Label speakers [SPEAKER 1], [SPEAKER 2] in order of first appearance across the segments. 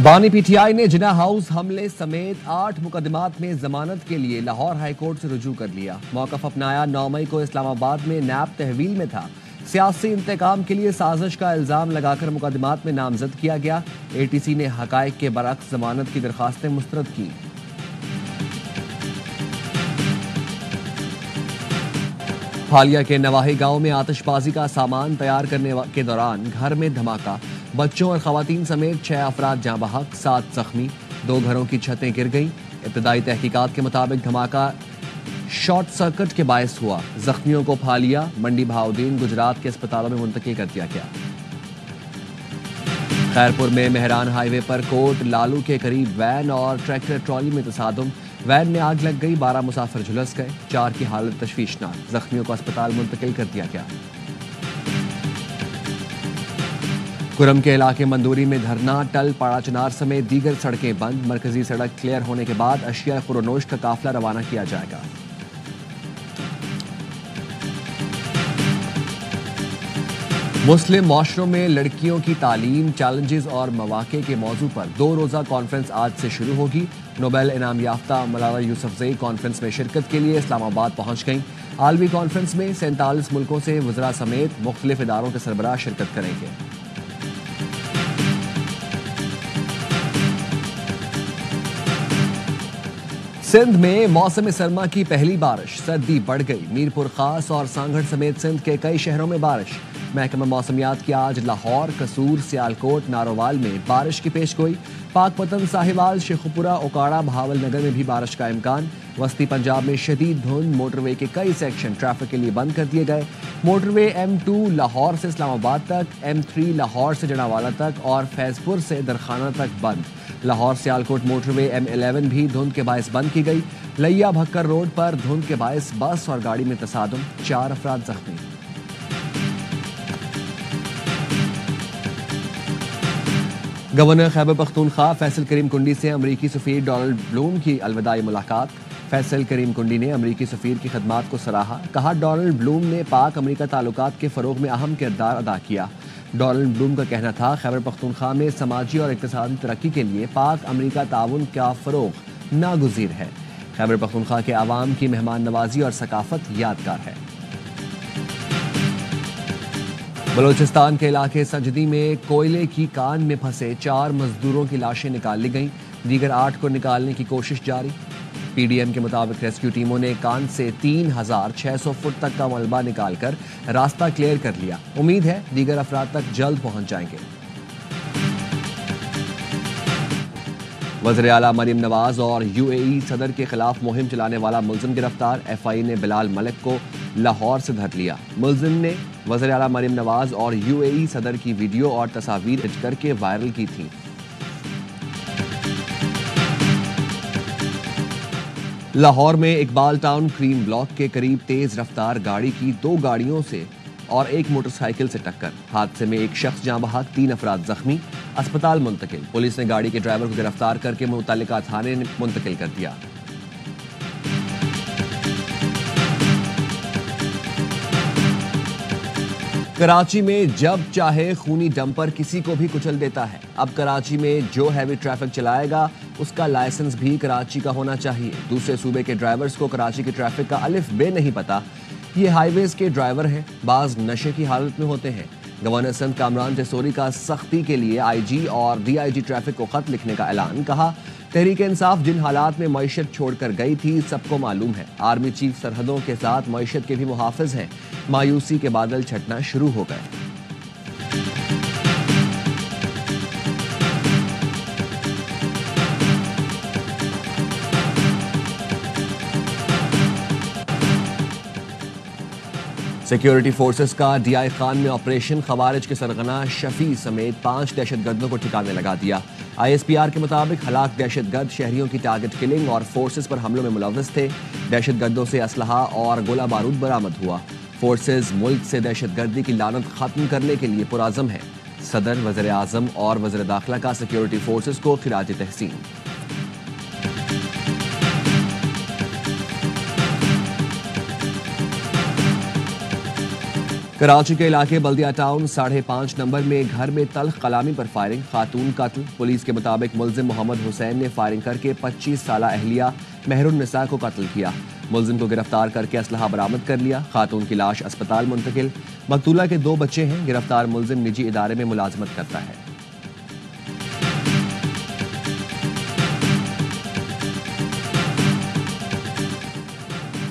[SPEAKER 1] बानी पीटीआई ने जिन्ना हाउस हमले समेत 8 मुकदमात में जमानत के लिए लाहौर हाईकोर्ट से रुजू कर लिया। मौकफ अपनाया। 9 मई को इस्लामाबाद में नैब तहवील में था। सियासी इंतकाम के लिए साजिश का इल्जाम लगाकर मुकदमात में नामजद किया गया। एटीसी ने हकायक के बरअक्स जमानत की दरखास्तें मुस्तरद की। फालिया के नवाही गांव में आतिशबाजी का सामान तैयार करने के दौरान घर में धमाका। बच्चों और खवातीन समेत 6 अफराद जाँ बहक, 7 जख्मी। 2 घरों की छतें गिर गईं। इब्तदाई तहकीकात के मुताबिक धमाका शॉर्ट सर्किट के बायस हुआ। जख्मियों को फालिया, मंडी बहाउद्दीन, गुजरात के अस्पतालों में मुंतकिल कर दिया गया। खैरपुर में मेहरान हाईवे पर कोट लालू के करीब वैन और ट्रैक्टर ट्रॉली में तसादुम। वैन में आग लग गई, 12 मुसाफिर झुलस गए। 4 की हालत तशवीशनाक। जख्मियों को अस्पताल मुंतकिल कर दिया गया। कुरम के इलाके मंदूरी में धरना, टल पाड़ा चनार समेत दीगर सड़कें बंद। मरकजी सड़क क्लियर होने के बाद अशिया खुरोनोश का काफिला रवाना किया जाएगा। मुस्लिम माशरों में लड़कियों की तालीम, चैलेंजेस और मौके के मौजू पर 2 रोज़ा कॉन्फ्रेंस आज से शुरू होगी। नोबेल इनाम याफ्ता मलाला यूसुफजई कॉन्फ्रेंस में शिरकत के लिए इस्लामाबाद पहुंच गईं। आलमी कॉन्फ्रेंस में 47 मुल्कों से वज़रा समेत मुख्तलिफ इदारों के सरबराह शिरकत करेंगे। सिंध में मौसम सरमा की पहली बारिश, सर्दी बढ़ गई। मीरपुर खास और सांगड़ समेत सिंध के कई शहरों में बारिश। महकमा मौसमियात की आज लाहौर, कसूर, सियालकोट, नारोवाल में बारिश की पेशगोई। पाकपतन, साहिवाल, शेखुपुरा, ओकाड़ा, बहावलनगर में भी बारिश का इम्कान। वस्ती पंजाब में शदीद धुंध, मोटरवे के कई सेक्शन ट्रैफिक के लिए बंद कर दिए गए। मोटरवे M2 लाहौर से इस्लामाबाद तक, M3 लाहौर से जनावाला तक और फैजपुर से दरखाना तक बंद। लाहौर सियालकोट मोटरवे M11 भी धुंध के बायस बंद की गई। लैया भक्कर रोड पर धुंध के बायस बस और गाड़ी में तसादुम, 4 अफराद जख्मी। गवर्नर खैबर पख्तूनख्वा फैसल करीम कुंडी से अमरीकी सफीर डोनाल्ड ब्लूम की अलविदाई मुलाकात। फैसल करीम कुंडी ने अमरीकी सफीर की खदमात को सराहा। कहा, डोनाल्ड ब्लूम ने पाक अमरीका ताल्लुकात के फ़रोग में अहम किरदार अदा किया। डोनाल्ड ब्लूम का कहना था, खैबर पख्तूनख्वा में समाजी और इक़्तिसादी तरक्की के लिए पाक अमरीका ताउन का फ़रोग नागुज़ीर है। खैबर पख्तूनख्वा के अवाम की मेहमान नवाजी और सकाफत यादगार है। बलोचिस्तान के इलाके सजदी में कोयले की कान में फंसे 4 मजदूरों की लाशें निकाल ली गईं। दीगर 8 को निकालने की कोशिश जारी। पीडीएम के मुताबिक रेस्क्यू टीमों ने कान से 3600 फुट तक का मलबा निकालकर रास्ता क्लियर कर लिया। उम्मीद है दीगर अफराद तक जल्द पहुंच जाएंगे। वज़ीर आला मरीम नवाज और UAE सदर के खिलाफ मुहिम चलाने वाला मुलजिम गिरफ्तार। FI ने बिलाल मलिक को लाहौर से धर लिया। मुलजिम ने वज़ीर आला मरीम नवाज और UAE सदर की वीडियो और तस्वीर एडिट करके वायरल की थी। लाहौर में इकबाल टाउन क्रीम ब्लॉक के करीब तेज रफ्तार गाड़ी की 2 गाड़ियों से और 1 मोटरसाइकिल से टक्कर। हादसे में 1 शख्स जाँ बहक, 3 अफराद जख्मी, अस्पताल मुंतकिल। पुलिस ने गाड़ी के ड्राइवर को गिरफ्तार करके मुतल्लिका थाने में मुंतकिल कर दिया। कराची में जब चाहे खूनी डंपर किसी को भी कुचल देता है। अब कराची में जो हैवी ट्रैफिक चलाएगा उसका लाइसेंस भी कराची का होना चाहिए। दूसरे सूबे के ड्राइवर्स को कराची के ट्रैफिक का अलिफ बे नहीं पता। ये हाईवेज के ड्राइवर हैं, बाज नशे की हालत में होते हैं। गवर्नर सिंध कामरान जसोरी का सख्ती के लिए IG और DIG ट्रैफिक को खत लिखने का ऐलान। कहा, तहरीक इंसाफ जिन हालात में मईशत छोड़कर गई थी सबको मालूम है। आर्मी चीफ सरहदों के साथ मईशत के भी मुहाफिज हैं। मायूसी के बादल छटना शुरू हो गए। सिक्योरिटी फोर्सेस का DI खान में ऑपरेशन। खवारिज के सरगना शफी समेत 5 दहशतगर्दों को ठिकाने लगा दिया। ISPR के मुताबिक हलाक दहशतगर्द शहरियों की टारगेट किलिंग और फोर्सेस पर हमलों में मुलव्वस थे। दहशतगर्दों से असलहा और गोला बारूद बरामद हुआ। फोर्सेस मुल्क से दहशतगर्दी की लानत खत्म करने के लिए पुराज़म है। सदर, वज़ीर आज़म और वज़ीर दाखिला का सिक्योरिटी फोर्सेस को खिराज तहसीन। कराची के इलाके बल्दिया टाउन 5.5 नंबर में घर में तल्ख कलामी पर फायरिंग, खातून कत्ल। पुलिस के मुताबिक मुलजिम मोहम्मद हुसैन ने फायरिंग करके 25 साला अहलिया मेहरुन निसा को कत्ल किया। मुलजिम को गिरफ्तार करके असलहा बरामद कर लिया। खातून की लाश अस्पताल मुंतकिल। मकतूला के 2 बच्चे हैं। गिरफ्तार मुलजिम निजी इदारे में मुलाजमत करता है।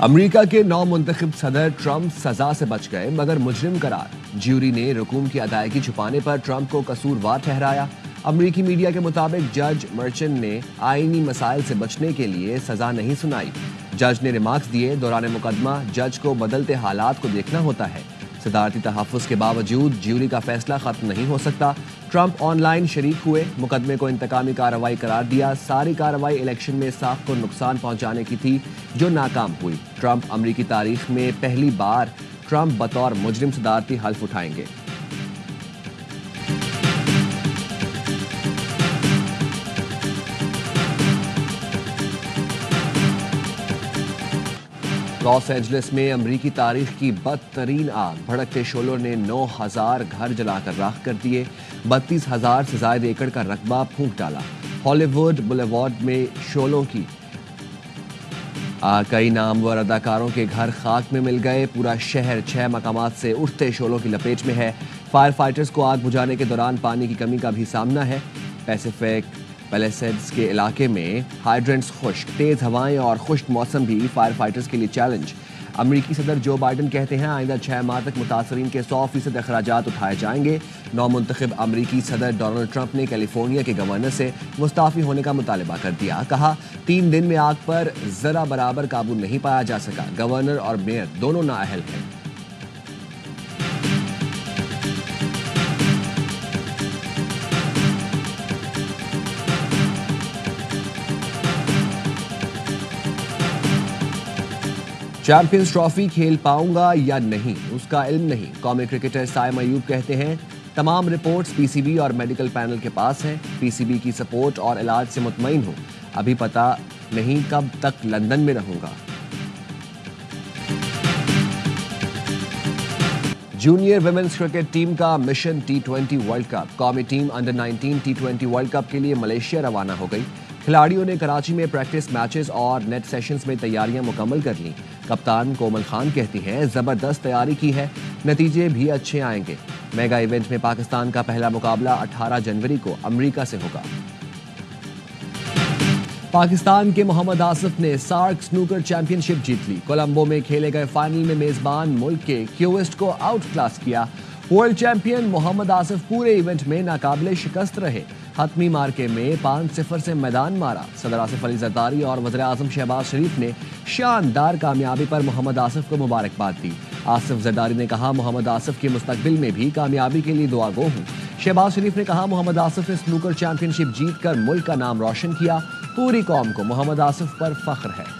[SPEAKER 1] अमेरिका के नौ मुंतखब सदर ट्रंप सजा से बच गए मगर मुजरिम करार। ज्यूरी ने रकूम की अदायगी छुपाने पर ट्रंप को कसूरवार ठहराया। अमेरिकी मीडिया के मुताबिक जज मर्चेंट ने आईनी मसाइल से बचने के लिए सजा नहीं सुनाई। जज ने रिमार्क्स दिए, दौरान मुकदमा जज को बदलते हालात को देखना होता है। सदारती तहफ़्फ़ुज़ के बावजूद ज्यूरी का फैसला खत्म नहीं हो सकता। ट्रंप ऑनलाइन शरीक हुए, मुकदमे को इंतकामी कार्रवाई करार दिया। सारी कार्रवाई इलेक्शन में साख को नुकसान पहुंचाने की थी जो नाकाम हुई। ट्रंप अमेरिकी तारीख में पहली बार ट्रंप बतौर मुजरिम सदारती हल्फ उठाएंगे। लॉस एंजलिस में अमरीकी तारीख की बदतरीन आग, भड़कते शोलों ने 9,000 घर जलाकर राख कर दिए। 32,000 से ज्यादा एकड़ का रकबा फूंक डाला। हॉलीवुड बुलेवार्ड में शोलों की कई नामवर अदाकारों के घर खाक में मिल गए। पूरा शहर 6 मकामात से उठते शोलों की लपेट में है। फायर फाइटर्स को आग बुझाने के दौरान पानी की कमी का भी सामना है। पैसिफिक पैलेसेड्स के इलाके में हाइड्रेंट्स खुश्क, तेज हवाएं और खुश्क मौसम भी फायर फाइटर्स के लिए चैलेंज। अमेरिकी सदर जो बाइडन कहते हैं आइंदा 6 माह तक मुतासरीन के 100% अखराजात उठाए जाएंगे। नौ मुंतखब अमेरिकी सदर डोनाल्ड ट्रंप ने कैलिफोर्निया के गवर्नर से मुस्ताफी होने का मुतालबा कर दिया। कहा 3 दिन में आग पर जरा बराबर काबू नहीं पाया जा सका। गवर्नर और मेयर दोनों नाअहल हैं। चैंपियंस ट्रॉफी खेल पाऊंगा या नहीं उसका इल्म नहीं। कौमी क्रिकेटर साइम अयूब कहते हैं तमाम रिपोर्ट्स पीसीबी और मेडिकल पैनल के पास हैं। पीसीबी की सपोर्ट और इलाज से मुतमईन हूं। अभी पता नहीं कब तक लंदन में रहूंगा। जूनियर विमेंस क्रिकेट टीम का मिशन T20 वर्ल्ड कप। कौमी team under 19 T20 world cup के लिए मलेशिया रवाना हो गई। खिलाड़ियों ने कराची में प्रैक्टिस मैचेस और नेट सेशंस में तैयारियां मुकम्मल कर लीं। कप्तान कोमल खान कहती हैं जबरदस्त तैयारी की है, नतीजे भी अच्छे आएंगे। मेगा इवेंट में पाकिस्तान का पहला मुकाबला 18 जनवरी को अमेरिका से होगा। पाकिस्तान के मोहम्मद आसिफ ने सार्क स्नूकर चैंपियनशिप जीत ली। कोलंबो में खेले गए फाइनल में मेजबान मुल्क के क्यूइस्ट को आउट क्लास किया। वर्ल्ड चैंपियन मोहम्मद आसिफ पूरे इवेंट में नाकाबिले शिकस्त रहे। हतमी मार्के में 5-0 से मैदान मारा। सदर आसिफ अली जरदारी और वज़ीर आज़म शहबाज शरीफ ने शानदार कामयाबी पर मोहम्मद आसिफ को मुबारकबाद दी। आसिफ जरदारी ने कहा मोहम्मद आसिफ के मुस्तकबिल में भी कामयाबी के लिए दुआगो हूँ। शहबाज शरीफ ने कहा मोहम्मद आसिफ ने स्नूकर चैंपियनशिप जीतकर मुल्क का नाम रोशन किया। पूरी कौम को मोहम्मद आसिफ पर फख्र है।